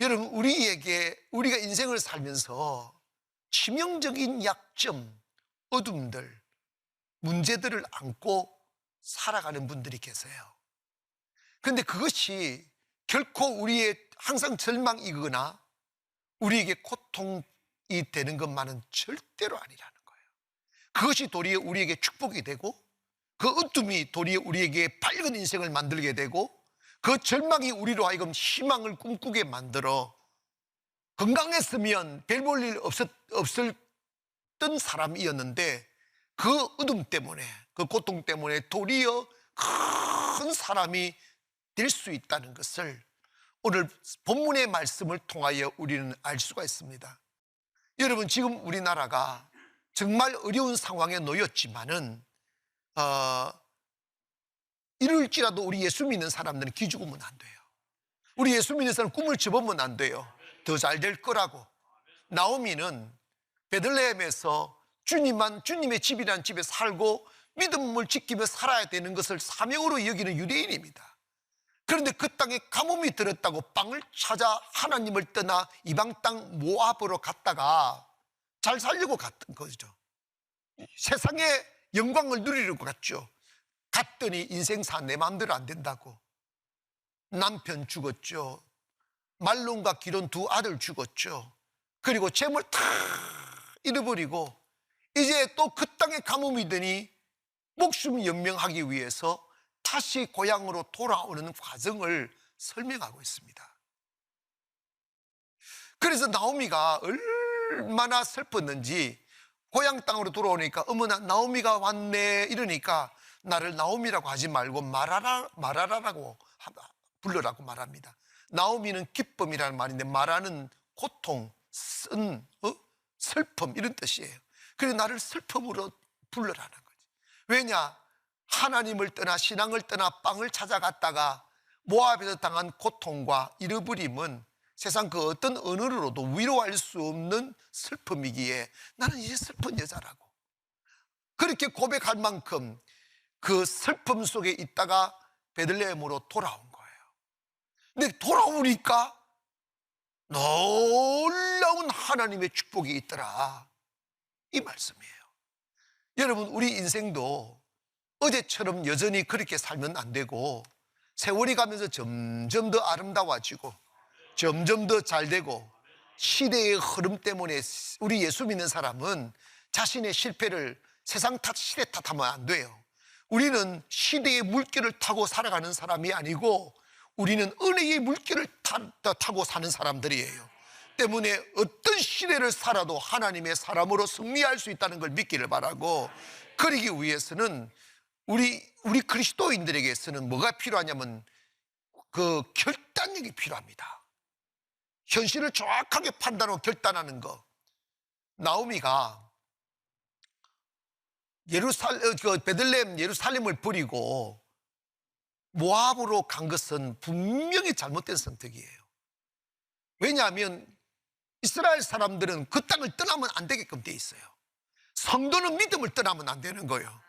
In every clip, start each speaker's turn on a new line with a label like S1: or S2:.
S1: 여러분, 우리가 인생을 살면서 치명적인 약점, 어둠들, 문제들을 안고 살아가는 분들이 계세요. 그런데 그것이 결코 우리의 항상 절망이거나 우리에게 고통이 되는 것만은 절대로 아니라는 거예요. 그것이 도리어 우리에게 축복이 되고, 그 어둠이 도리어 우리에게 밝은 인생을 만들게 되고, 그 절망이 우리로 하여금 희망을 꿈꾸게 만들어 건강했으면 별 볼 일 없었던 사람이었는데, 그 어둠 때문에, 그 고통 때문에 도리어 큰 사람이 될 수 있다는 것을 오늘 본문의 말씀을 통하여 우리는 알 수가 있습니다. 여러분, 지금 우리나라가 정말 어려운 상황에 놓였지만은 이럴지라도 우리 예수 믿는 사람들은 기죽으면 안 돼요. 우리 예수 믿는 사람은 꿈을 접으면 안 돼요. 더 잘 될 거라고. 나오미는 베들레헴에서 주님의 집이라는 집에 살고 믿음을 지키며 살아야 되는 것을 사명으로 여기는 유대인입니다. 그런데 그 땅에 가뭄이 들었다고 빵을 찾아 하나님을 떠나 이방 땅 모압으로 갔다가 잘 살려고 갔던 거죠. 세상의 영광을 누리려고 갔죠. 갔더니 인생사 내 마음대로 안 된다고. 남편 죽었죠. 말론과 기론 두 아들 죽었죠. 그리고 재물 다 잃어버리고 이제 또 그 땅에 가뭄이 드니 목숨 연명하기 위해서 다시 고향으로 돌아오는 과정을 설명하고 있습니다. 그래서 나오미가 얼마나 슬펐는지 고향 땅으로 돌아오니까 어머나 나오미가 왔네 이러니까 나를 나오미라고 하지 말고 마라라라고 불러라고 말합니다. 나오미는 기쁨이라는 말인데 마라는 고통, 슬픔 이런 뜻이에요. 그래서 나를 슬픔으로 불러라는 거지. 왜냐? 하나님을 떠나 신앙을 떠나 빵을 찾아갔다가 모압에서 당한 고통과 잃어버림은 세상 그 어떤 언어로도 위로할 수 없는 슬픔이기에 나는 이제 슬픈 여자라고 그렇게 고백할 만큼 그 슬픔 속에 있다가 베들레헴으로 돌아온 거예요. 근데 돌아오니까 놀라운 하나님의 축복이 있더라, 이 말씀이에요. 여러분, 우리 인생도 어제처럼 여전히 그렇게 살면 안 되고 세월이 가면서 점점 더 아름다워지고 점점 더 잘되고, 시대의 흐름 때문에 우리 예수 믿는 사람은 자신의 실패를 세상 탓, 시대 탓하면 안 돼요. 우리는 시대의 물결을 타고 살아가는 사람이 아니고 우리는 은혜의 물결을 타고 사는 사람들이에요. 때문에 어떤 시대를 살아도 하나님의 사람으로 승리할 수 있다는 걸 믿기를 바라고, 그러기 위해서는 우리 그리스도인들에게서는 뭐가 필요하냐면 그 결단력이 필요합니다. 현실을 정확하게 판단하고 결단하는 거. 나오미가 베들레헴 예루살렘을 버리고 모압으로 간 것은 분명히 잘못된 선택이에요. 왜냐하면 이스라엘 사람들은 그 땅을 떠나면 안 되게끔 돼 있어요. 성도는 믿음을 떠나면 안 되는 거예요.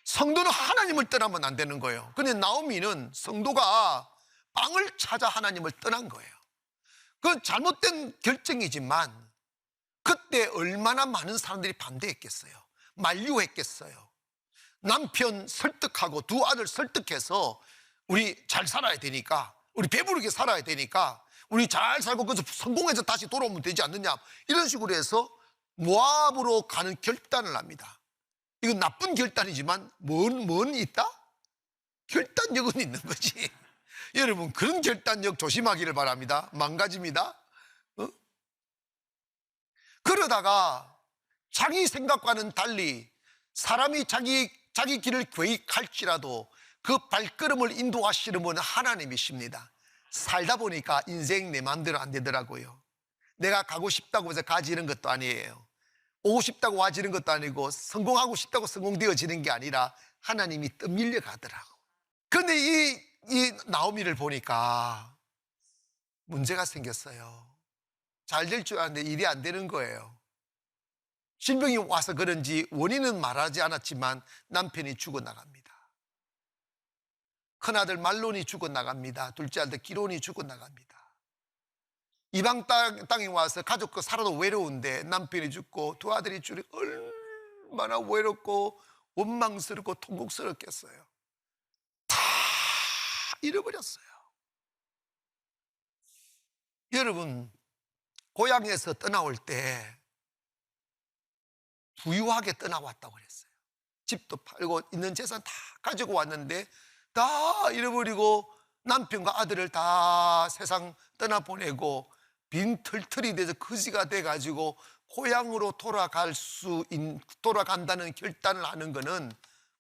S1: 성도는 하나님을 떠나면 안 되는 거예요. 그런데 나오미는 성도가 빵을 찾아 하나님을 떠난 거예요. 그건 잘못된 결정이지만 그때 얼마나 많은 사람들이 반대했겠어요. 만류했겠어요. 남편 설득하고 두 아들 설득해서 우리 잘 살아야 되니까, 우리 배부르게 살아야 되니까 우리 잘 살고 그래서 성공해서 다시 돌아오면 되지 않느냐, 이런 식으로 해서 모압으로 가는 결단을 합니다. 이건 나쁜 결단이지만 뭔 있다? 결단력은 있는 거지. 여러분, 그런 결단력 조심하기를 바랍니다. 망가집니다. 그러다가 자기 생각과는 달리 사람이 자기 길을 계획할지라도 그 발걸음을 인도하시는 분은 하나님이십니다. 살다 보니까 인생 내 마음대로 안 되더라고요. 내가 가고 싶다고 해서 가지는 것도 아니에요. 오고 싶다고 와지는 것도 아니고 성공하고 싶다고 성공되어지는 게 아니라 하나님이 떠밀려 가더라고. 그런데 이 나오미를 보니까 문제가 생겼어요. 잘 될 줄 알았는데 일이 안 되는 거예요. 질병이 와서 그런지 원인은 말하지 않았지만 남편이 죽어나갑니다. 큰아들 말론이 죽어나갑니다. 둘째 아들 기론이 죽어나갑니다. 이방 땅에 와서 가족과 살아도 외로운데 남편이 죽고 두 아들이 죽고 얼마나 외롭고 원망스럽고 통곡스럽겠어요. 다 잃어버렸어요. 여러분, 고향에서 떠나올 때 부유하게 떠나왔다고 그랬어요. 집도 팔고 있는 재산 다 가지고 왔는데 다 잃어버리고 남편과 아들을 다 세상 떠나보내고 빈털털이 돼서 거지가 돼가지고 고향으로 돌아간다는 결단을 하는 거는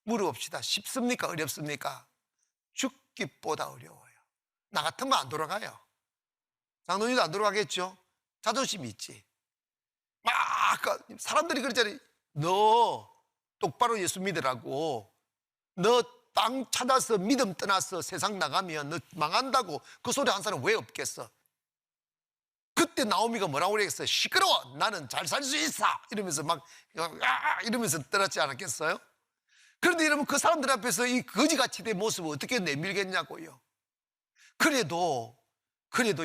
S1: 물어봅시다. 쉽습니까? 어렵습니까? 죽기보다 어려워요. 나 같으면 안 돌아가요. 장로님도 안 돌아가겠죠? 자존심이 있지. 막 사람들이 그러잖아요. 너 똑바로 예수 믿으라고. 너 땅 찾아서 믿음 떠나서 세상 나가면 너 망한다고. 그 소리 한 사람 왜 없겠어? 그때 나오미가 뭐라고 그랬어요? 시끄러워. 나는 잘 살 수 있어. 이러면서 막 이러면서 떠났지 않았겠어요? 그런데 여러분, 그 사람들 앞에서 이 거지같이 된 모습을 어떻게 내밀겠냐고요. 그래도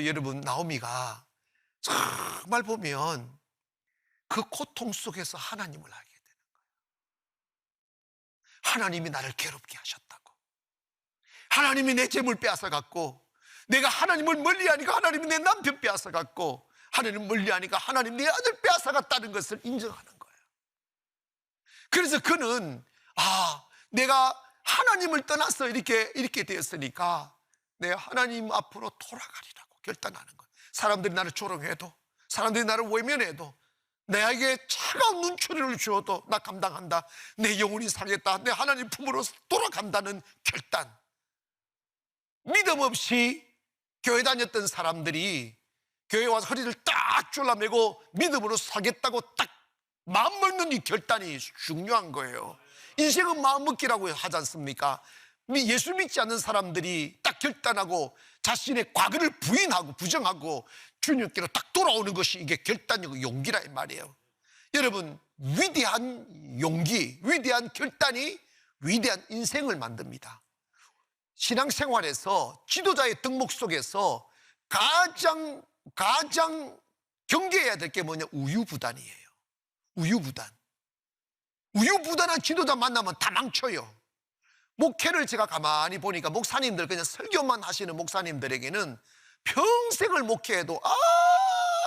S1: 여러분, 나오미가 정말 보면 그 고통 속에서 하나님을 알게 되는 거예요. 하나님이 나를 괴롭게 하셨다고. 하나님이 내 재물 빼앗아갔고, 내가 하나님을 멀리하니까 하나님이 내 남편 빼앗아갔고, 하나님을 멀리하니까 하나님 내 아들 빼앗아갔다는 것을 인정하는 거예요. 그래서 그는 내가 하나님을 떠나서 이렇게 되었으니까 내가 하나님 앞으로 돌아가리라고 결단하는 거예요. 사람들이 나를 조롱해도, 사람들이 나를 외면해도, 내게 차가운 눈초리를 주어도 나 감당한다. 내 영혼이 살겠다. 내 하나님 품으로 돌아간다는 결단. 믿음 없이 교회 다녔던 사람들이 교회 와서 허리를 딱 졸라매고 믿음으로 살겠다고 딱 마음먹는 이 결단이 중요한 거예요. 인생은 마음먹기라고 하지 않습니까? 예수 믿지 않는 사람들이 딱 결단하고 자신의 과거를 부인하고 부정하고 주님께로 딱 돌아오는 것이 이게 결단이고 용기라 이 말이에요. 여러분, 위대한 용기, 위대한 결단이 위대한 인생을 만듭니다. 신앙생활에서 지도자의 덕목 속에서 가장 경계해야 될 게 뭐냐? 우유부단이에요. 우유부단한 지도자 만나면 다 망쳐요. 목회를 제가 가만히 보니까 목사님들, 그냥 설교만 하시는 목사님들에게는 평생을 목회해도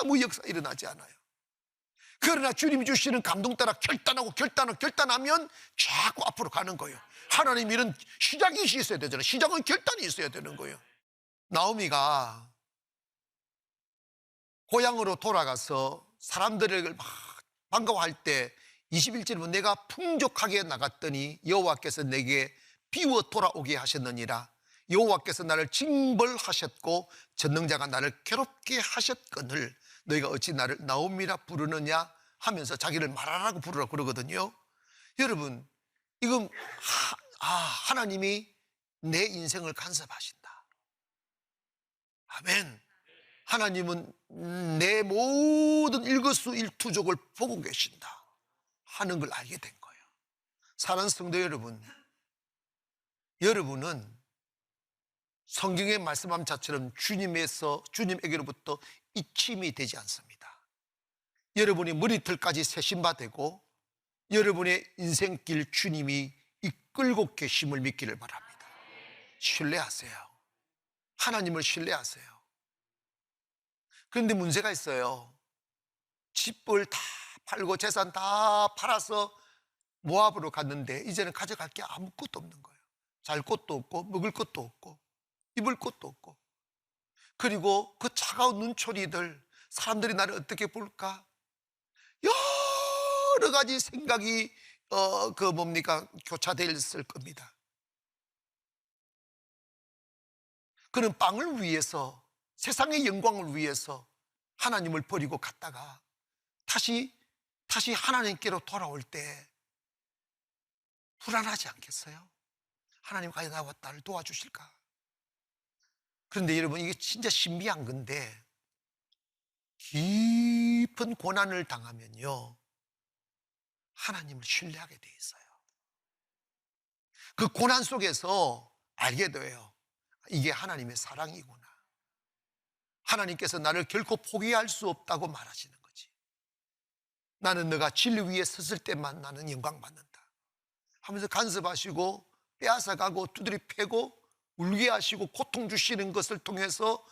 S1: 아무 역사 일어나지 않아요. 그러나 주님이 주시는 감동 따라 결단하면 자꾸 앞으로 가는 거예요. 하나님 일은 시작이 있어야 되잖아요. 시작은 결단이 있어야 되는 거예요. 나오미가 고향으로 돌아가서 사람들을 막 반가워할 때 21절에 보면 내가 풍족하게 나갔더니 여호와께서 내게 비워 돌아오게 하셨느니라. 여호와께서 나를 징벌하셨고 전능자가 나를 괴롭게 하셨거늘 너희가 어찌 나를 나오미라 부르느냐 하면서 자기를 말하라고 부르라고 그러거든요. 여러분, 이건 하나님이 내 인생을 간섭하신다. 아멘. 하나님은 내 모든 일거수일투족을 보고 계신다 하는 걸 알게 된 거예요. 사랑하는 성도 여러분, 여러분은 성경의 말씀함 자처럼 주님에게로부터 잊힘이 되지 않습니다. 여러분이 머리털까지 세신 바 되고 여러분의 인생길 주님이 이끌고 계심을 믿기를 바랍니다. 신뢰하세요. 하나님을 신뢰하세요. 그런데 문제가 있어요. 집을 다 팔고 재산 다 팔아서 모압으로 갔는데 이제는 가져갈 게 아무것도 없는 거예요. 잘 곳도 없고 먹을 것도 없고 입을 것도 없고, 그리고 그 차가운 눈초리들, 사람들이 나를 어떻게 볼까? 여러 가지 생각이 교차됐을 겁니다. 그는 빵을 위해서, 세상의 영광을 위해서 하나님을 버리고 갔다가 다시 하나님께로 돌아올 때 불안하지 않겠어요? 하나님 과연 나와 나를 도와주실까? 그런데 여러분, 이게 진짜 신비한 건데, 깊은 고난을 당하면요 하나님을 신뢰하게 돼 있어요. 그 고난 속에서 알게 돼요. 이게 하나님의 사랑이구나. 하나님께서 나를 결코 포기할 수 없다고 말하시는 거지. 나는 너가 진리 위에 섰을 때만 나는 영광 받는다 하면서 간섭하시고 빼앗아가고 두드려 패고 울게 하시고 고통 주시는 것을 통해서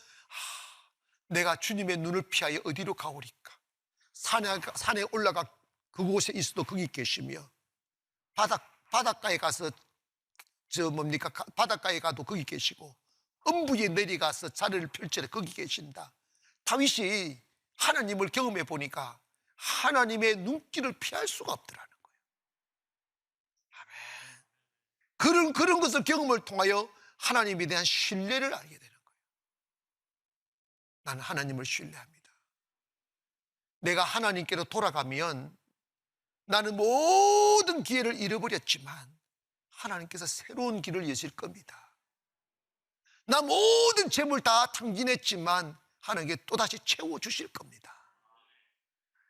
S1: 내가 주님의 눈을 피하여 어디로 가오리까? 산에 올라가 그곳에 있어도 거기 계시며 바닷가에 가서 바닷가에 가도 거기 계시고 음부에 내려가서 자리를 펼쳐라 거기 계신다. 다윗이 하나님을 경험해 보니까 하나님의 눈길을 피할 수가 없더라는 거예요. 아멘. 그런 것을 경험을 통하여 하나님에 대한 신뢰를 알게 되는 거예요. 나는 하나님을 신뢰합니다. 내가 하나님께로 돌아가면 나는 모든 기회를 잃어버렸지만 하나님께서 새로운 길을 여실 겁니다. 나 모든 재물 다 탕진했지만 하나님께 또다시 채워주실 겁니다.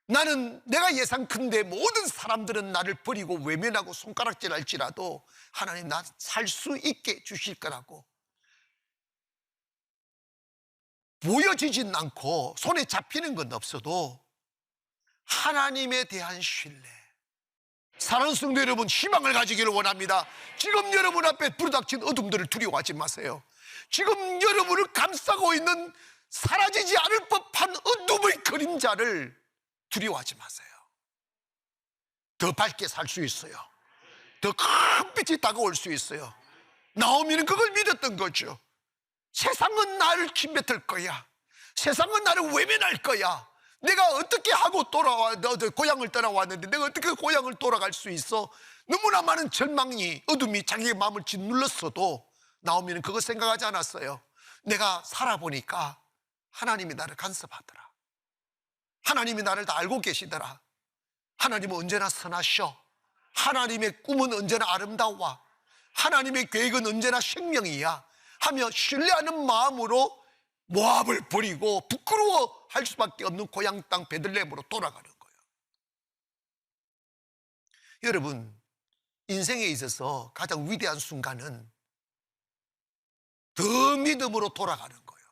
S1: 나는 내가 예상컨대 모든 사람들은 나를 버리고 외면하고 손가락질 할지라도 하나님 나 살 수 있게 주실 거라고 보여지진 않고 손에 잡히는 건 없어도 하나님에 대한 신뢰. 사랑하는 성도 여러분, 희망을 가지기를 원합니다. 지금 여러분 앞에 부르닥친 어둠들을 두려워하지 마세요. 지금 여러분을 감싸고 있는 사라지지 않을 법한 어둠의 그림자를 두려워하지 마세요. 더 밝게 살 수 있어요. 더 큰 빛이 다가올 수 있어요. 나오미는 그걸 믿었던 거죠. 세상은 나를 침뱉을 거야. 세상은 나를 외면할 거야. 내가 어떻게 하고 고향을 떠나왔는데 내가 어떻게 고향을 돌아갈 수 있어? 너무나 많은 절망이 어둠이 자기의 마음을 짓눌렀어도 나오미는 그거 생각하지 않았어요. 내가 살아보니까 하나님이 나를 간섭하더라. 하나님이 나를 다 알고 계시더라. 하나님은 언제나 선하셔. 하나님의 꿈은 언제나 아름다워. 하나님의 계획은 언제나 생명이야 하며 신뢰하는 마음으로 모압을 버리고 부끄러워할 수밖에 없는 고향 땅 베들레헴으로 돌아가는 거예요. 여러분, 인생에 있어서 가장 위대한 순간은 더 믿음으로 돌아가는 거예요.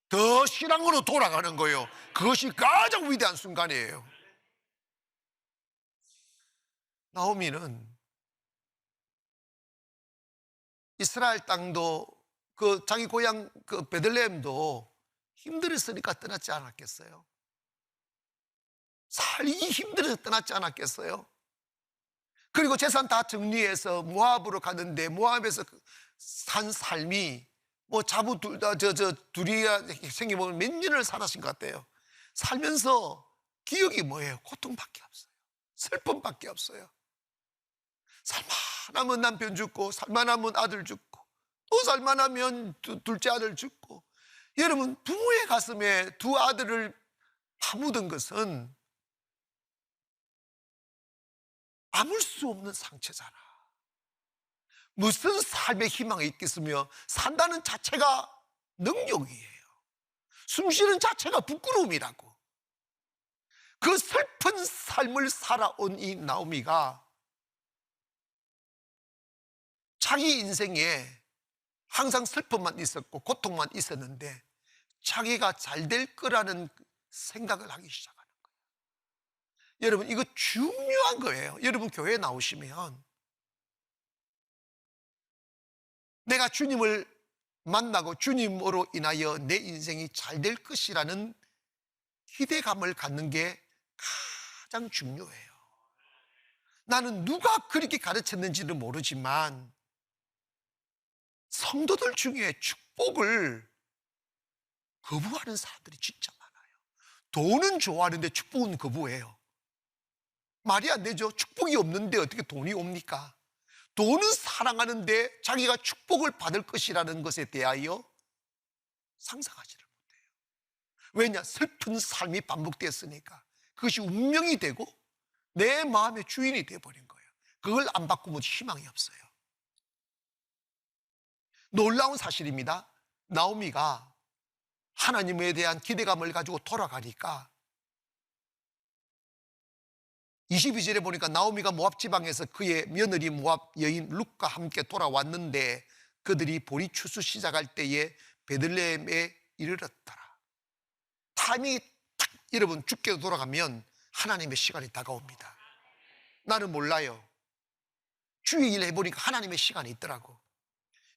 S1: 더 신앙으로 돌아가는 거예요. 그것이 가장 위대한 순간이에요. 나오미는 이스라엘 땅도 자기 고향 베들레헴도 힘들었으니까 떠났지 않았겠어요? 살기 힘들어서 떠났지 않았겠어요? 그리고 재산 다 정리해서 모압으로 가는데 모압에서 산 삶이 둘이 생겨보면 몇 년을 살았을 것 같아요. 살면서 기억이 뭐예요? 고통밖에 없어요. 슬픔밖에 없어요. 살만하면 남편 죽고 살만하면 아들 죽고 또 살만하면 둘째 아들 죽고. 여러분, 부모의 가슴에 두 아들을 파묻은 것은 아물 수 없는 상처잖아. 무슨 삶의 희망이 있겠으며 산다는 자체가 능력이에요. 숨쉬는 자체가 부끄러움이라고. 그 슬픈 삶을 살아온 이 나오미가 자기 인생에 항상 슬픔만 있었고 고통만 있었는데 자기가 잘 될 거라는 생각을 하기 시작하는 거예요. 여러분, 이거 중요한 거예요. 여러분 교회에 나오시면 내가 주님을 만나고 주님으로 인하여 내 인생이 잘 될 것이라는 기대감을 갖는 게 가장 중요해요. 나는 누가 그렇게 가르쳤는지는 모르지만 성도들 중에 축복을 거부하는 사람들이 진짜 많아요. 돈은 좋아하는데 축복은 거부해요. 말이 안 되죠. 축복이 없는데 어떻게 돈이 옵니까? 돈은 사랑하는데 자기가 축복을 받을 것이라는 것에 대하여 상상하지를 못해요. 왜냐? 슬픈 삶이 반복됐으니까. 그것이 운명이 되고 내 마음의 주인이 되어버린 거예요. 그걸 안 바꾸면 희망이 없어요. 놀라운 사실입니다. 나오미가 하나님에 대한 기대감을 가지고 돌아가니까 22절에 보니까 나오미가 모압 지방에서 그의 며느리 모압 여인 룻과 함께 돌아왔는데 그들이 보리 추수 시작할 때에 베들레헴에 이르렀더라. 타이밍이 딱 여러분 주께로 돌아가면 하나님의 시간이 다가옵니다. 나는 몰라요. 주의 일 해보니까 하나님의 시간이 있더라고.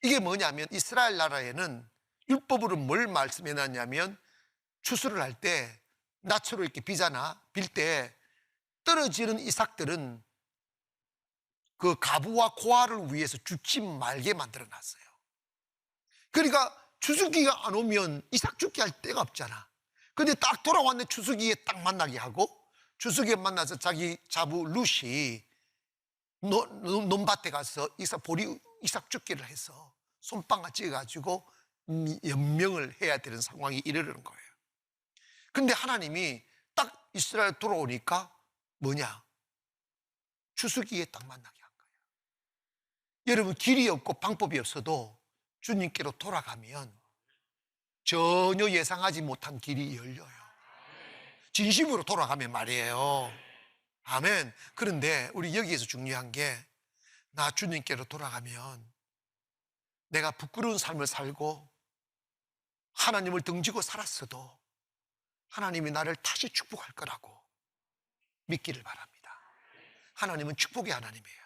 S1: 이게 뭐냐면 이스라엘 나라에는 율법으로 뭘 말씀해놨냐면 추수를 할 때 낯으로 이렇게 비잖아. 빌 때 떨어지는 이삭들은 그 가부와 고아를 위해서 죽지 말게 만들어놨어요. 그러니까 추수기가 안 오면 이삭 죽게 할 데가 없잖아. 근데 딱 돌아왔는데 추수기에 딱 만나게 하고 추수기에 만나서 자기 자부 룻이 논밭에 가서 이삭 죽기를 해서 손방아 찍어가지고 연명을 해야 되는 상황이 이르는 거예요. 근데 하나님이 딱 이스라엘 돌아오니까 뭐냐? 추수기에 딱 만나게 한 거예요. 여러분, 길이 없고 방법이 없어도 주님께로 돌아가면 전혀 예상하지 못한 길이 열려요. 진심으로 돌아가면 말이에요. 아멘. 그런데 우리 여기에서 중요한 게, 나 주님께로 돌아가면 내가 부끄러운 삶을 살고 하나님을 등지고 살았어도 하나님이 나를 다시 축복할 거라고 믿기를 바랍니다. 하나님은 축복의 하나님이에요.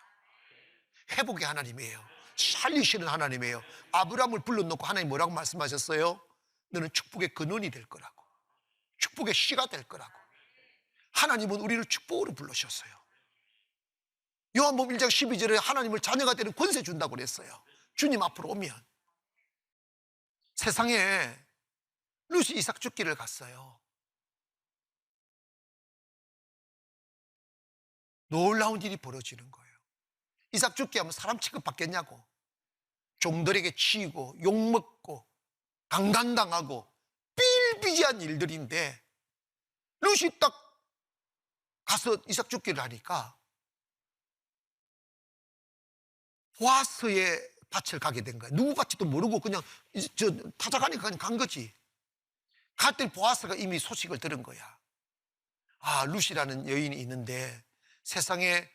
S1: 회복의 하나님이에요. 살리시는 하나님이에요. 아브라함을 불러놓고 하나님 뭐라고 말씀하셨어요? 너는 축복의 근원이 될 거라고, 축복의 씨가 될 거라고. 하나님은 우리를 축복으로 불러셨어요. 요한복음 1장 12절에 하나님을 자녀가 되는 권세 준다고 그랬어요. 주님 앞으로 오면. 세상에 룻이 이삭 죽기를 갔어요. 놀라운 일이 벌어지는 거예요. 이삭 죽기 하면 사람 취급 받겠냐고. 종들에게 치이고 욕먹고 강간당하고 삐일비재한 일들인데, 룻이 딱 가서 이삭 죽기를 하니까 보아스의 밭을 가게 된 거예요. 누구 밭인지도 모르고 그냥 찾아가니까 그냥 간 거지. 갔더니 보아스가 이미 소식을 들은 거야. 아, 룻이라는 여인이 있는데 세상에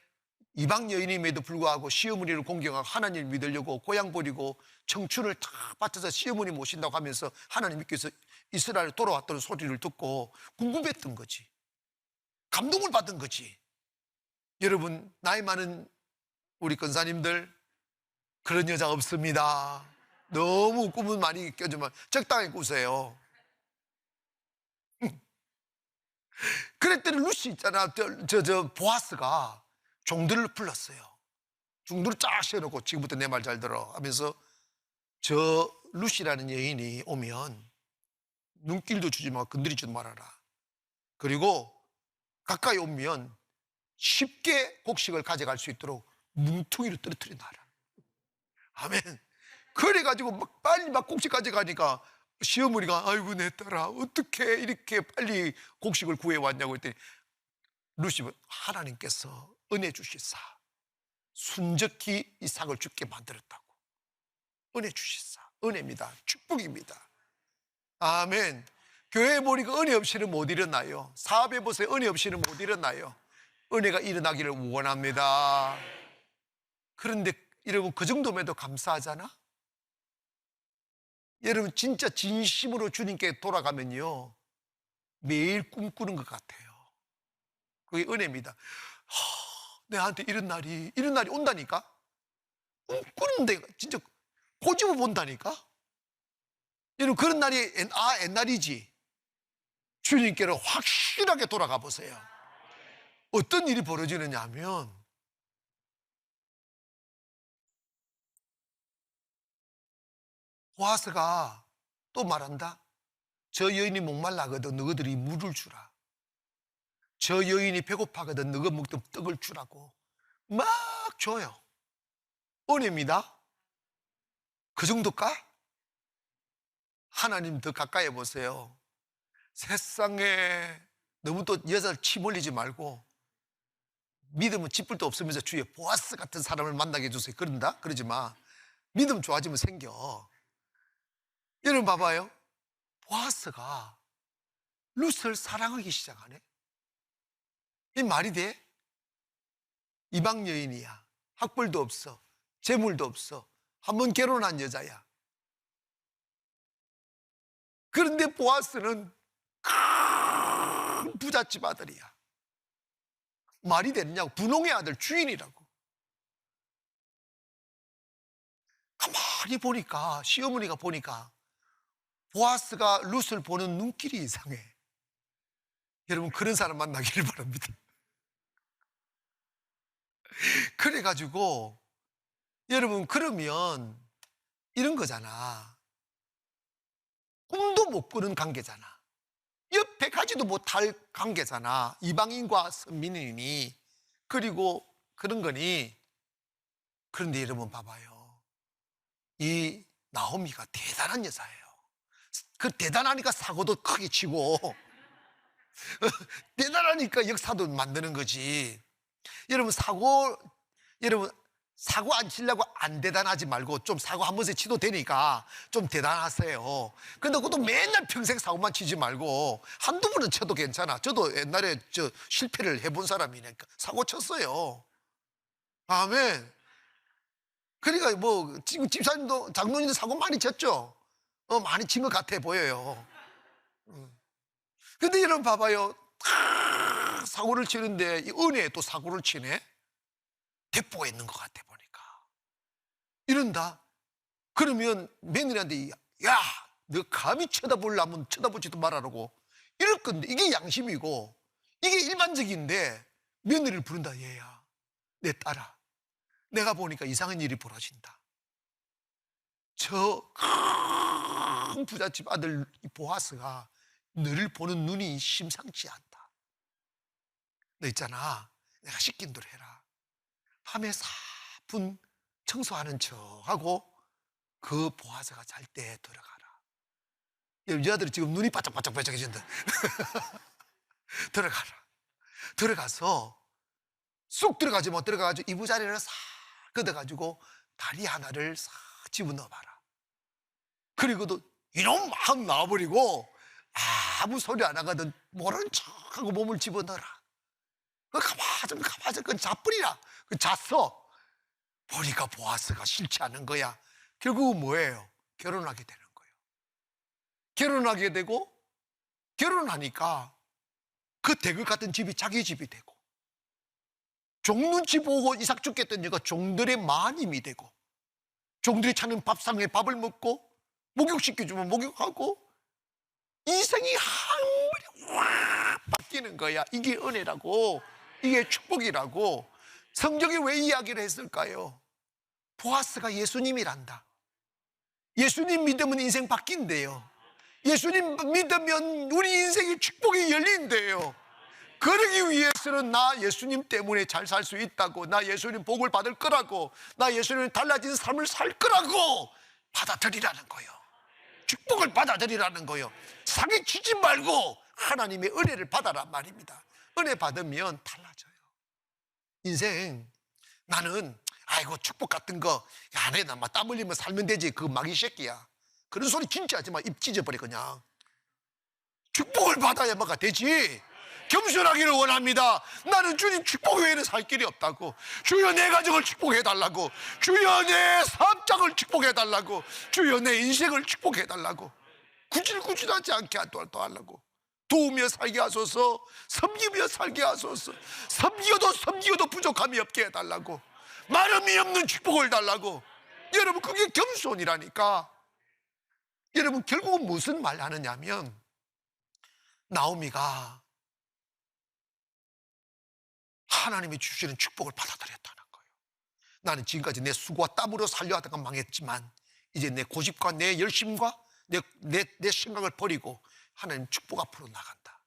S1: 이방 여인임에도 불구하고 시어머니를 공경하고 하나님을 믿으려고 고향 버리고 청춘을 다 바쳐서 시어머니 모신다고 하면서 하나님께서 이스라엘 돌아왔다는 소리를 듣고 궁금했던 거지. 감동을 받은 거지. 여러분, 나이 많은 우리 권사님들, 그런 여자 없습니다. 너무 꿈은 많이 껴주면 적당히 꾸세요. 그랬더니 룻이 있잖아. 보아스가 종들을 불렀어요. 종들을 쫙 세워놓고 지금부터 내 말 잘 들어 하면서, 저 룻이라는 여인이 오면 눈길도 주지 마, 건드리지도 말아라. 그리고 가까이 오면 쉽게 곡식을 가져갈 수 있도록 뭉퉁이로 떨어뜨려 놔라. 아멘. 그래가지고 빨리 곡식 가져가니까 시어머니가, 아이고 내 딸아 어떻게 이렇게 빨리 곡식을 구해왔냐고 했더니 룻이, 하나님께서 은혜 주시사 순적히 이삭을 죽게 만들었다고. 은혜 주시사. 은혜입니다. 축복입니다. 아멘. 교회 보니까 은혜 없이는 못 일어나요. 사업해 보세요. 은혜 없이는 못 일어나요. 은혜가 일어나기를 원합니다. 그런데 여러분, 그 정도면도 감사하잖아. 여러분, 진짜 진심으로 주님께 돌아가면요 매일 꿈꾸는 것 같아요. 그게 은혜입니다. 내한테 이런 날이 온다니까. 꿈꾸는데 진짜 고집을 본다니까. 여러분, 그런 날이 옛날이지. 주님께로 확실하게 돌아가 보세요. 어떤 일이 벌어지느냐 하면, 보아스가 또 말한다. 저 여인이 목말라거든 너희들이 물을 주라. 저 여인이 배고파거든 너희 먹던 떡을 주라고 막 줘요. 은혜입니다. 그 정도까? 하나님 더 가까이 보세요. 세상에 너무 또 여자를 치몰리지 말고, 믿음은 짓불도 없으면서 주위에 보아스 같은 사람을 만나게 해주세요. 그러지 마. 믿음 좋아지면 생겨. 여러분 봐봐요. 보아스가 룻을 사랑하기 시작하네. 이 말이 돼? 이방 여인이야. 학벌도 없어. 재물도 없어. 한 번 결혼한 여자야. 그런데 보아스는 큰 부잣집 아들이야. 말이 되느냐고. 분홍의 아들, 주인이라고. 가만히 보니까, 시어머니가 보니까 보아스가 룻을 보는 눈길이 이상해. 여러분, 그런 사람 만나기를 바랍니다. 그래가지고 여러분, 그러면 이런 거잖아. 꿈도 못 꾸는 관계잖아. 옆에 가지도 못할 관계잖아. 이방인과 선민인이. 그리고 그런 거니. 그런데 여러분 봐봐요. 이 나오미가 대단한 여자예요. 그 대단하니까 사고도 크게 치고 대단하니까 역사도 만드는 거지. 여러분 사고 안 치려고 안 대단하지 말고 좀 사고 한 번씩 치도 되니까 좀 대단하세요. 근데 그것도 맨날 평생 사고만 치지 말고 한두 번은 쳐도 괜찮아. 저도 옛날에 실패를 해본 사람이니까 사고 쳤어요. 아멘. 그러니까 뭐 지금 집사님도 장로님도 사고 많이 쳤죠. 많이 친 것 같아 보여요. 근데 여러분 봐봐요. 사고를 치는데 이 은혜에 또 사고를 치네. 대포가 있는 것 같아 보니까. 이런다. 그러면 며느리한테 야, 너 감히 쳐다보려면 쳐다보지도 말아라고 이럴 건데, 이게 양심이고 이게 일반적인데 며느리를 부른다. 얘야, 내 딸아, 내가 보니까 이상한 일이 벌어진다. 저 큰 부잣집 아들 보아스가 너를 보는 눈이 심상치 않다. 너 있잖아, 내가 시킨 대로 해라. 밤에 사분 청소하는 척하고 그 보아스가 잘 때 들어가라. 여자들이 지금 눈이 바짝바짝해진다. 들어가라. 들어가서 쑥 들어가지 못 들어가가지고 이부자리를 싹 걷어가지고 다리 하나를 싹 집어넣어봐라. 그리고도 이놈 막 나와버리고 아무 소리 안 하거든 모른 척하고 몸을 집어넣어라. 가만 좀 그 자뿌리라. 그 잤어. 보니까 보아스가 싫지 않은 거야. 결국은 뭐예요? 결혼하게 되는 거예요. 결혼하게 되고, 결혼하니까 그 대궐 같은 집이 자기 집이 되고, 종 눈치 보고 이삭 죽겠던 여가 종들의 마님이 되고, 종들이 찾는 밥상에 밥을 먹고 목욕시켜주면 목욕하고, 인생이 한 번에 확 바뀌는 거야. 이게 은혜라고, 이게 축복이라고. 성경이 왜 이야기를 했을까요? 보아스가 예수님이란다. 예수님 믿으면 인생 바뀐대요. 예수님 믿으면 우리 인생의 축복이 열린대요. 그러기 위해서는 나 예수님 때문에 잘 살 수 있다고, 나 예수님 복을 받을 거라고, 나 예수님 달라진 삶을 살 거라고 받아들이라는 거예요. 축복을 받아들이라는 거예요. 사기치지 말고 하나님의 은혜를 받아라 말입니다. 은혜 받으면 달라져요. 인생, 나는 아이고 축복 같은 거 안 해. 나 막 땀 흘리면 살면 되지. 그 마귀 새끼야. 그런 소리 진짜 하지 마. 입 찢어버려 그냥. 축복을 받아야 뭐가 되지. 겸손하기를 원합니다. 나는 주님 축복 외에는 살 길이 없다고. 주여 내 가정을 축복해달라고. 주여 내 사업장을 축복해달라고. 주여 내 인생을 축복해달라고. 구질구질하지 않게 또 하려고. 도우며 살게 하소서. 섬기며 살게 하소서. 섬기어도 부족함이 없게 해달라고. 마름이 없는 축복을 달라고. 여러분 그게 겸손이라니까. 여러분 결국은 무슨 말 하느냐면, 나오미가 하나님이 주시는 축복을 받아들였다는 거예요. 나는 지금까지 내 수고와 땀으로 살려하다가 망했지만 이제 내 고집과 내 열심과 내 생각을 버리고 하나님 축복 앞으로 나간다.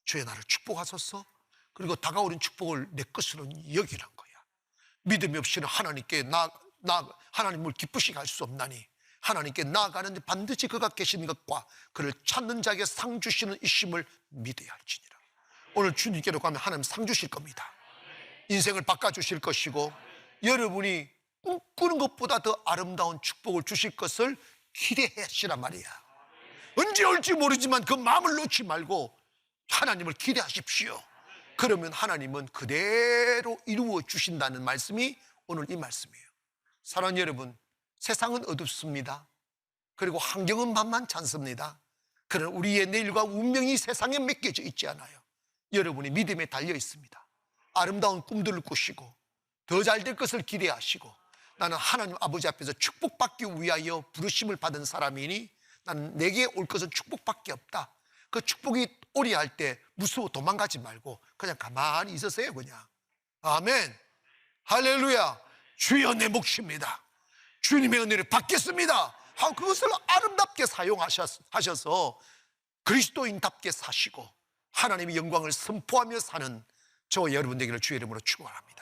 S1: 주여 나를 축복하소서. 그리고 다가오는 축복을 내 것으로 여기란 거야. 믿음이 없이는 하나님께 하나님을 기쁘시게 할 수 없나니 하나님께 나아가는데 반드시 그가 계시는 것과 그를 찾는 자에게 상 주시는 이심을 믿어야 할지니라. 오늘 주님께로 가면 하나님 상 주실 겁니다. 인생을 바꿔주실 것이고, 여러분이 꿈꾸는 것보다 더 아름다운 축복을 주실 것을 기대하시란 말이야. 언제 올지 모르지만 그 마음을 놓지 말고 하나님을 기대하십시오. 그러면 하나님은 그대로 이루어 주신다는 말씀이 오늘 이 말씀이에요. 사랑하는 여러분, 세상은 어둡습니다. 그리고 환경은 만만치 않습니다. 그런 우리의 내일과 운명이 세상에 맡겨져 있지 않아요. 여러분이 믿음에 달려 있습니다. 아름다운 꿈들을 꾸시고 더 잘 될 것을 기대하시고, 나는 하나님 아버지 앞에서 축복받기 위하여 부르심을 받은 사람이니 나는 내게 올 것은 축복밖에 없다. 그 축복이 오리 할 때 무서워 도망가지 말고 그냥 가만히 있으세요. 그냥 아멘, 할렐루야. 주여 내 몫입니다. 주님의 은혜를 받겠습니다. 그것을 아름답게 사용하셔서 그리스도인답게 사시고 하나님의 영광을 선포하며 사는 저와 여러분 되기를 주의 이름으로 축원합니다.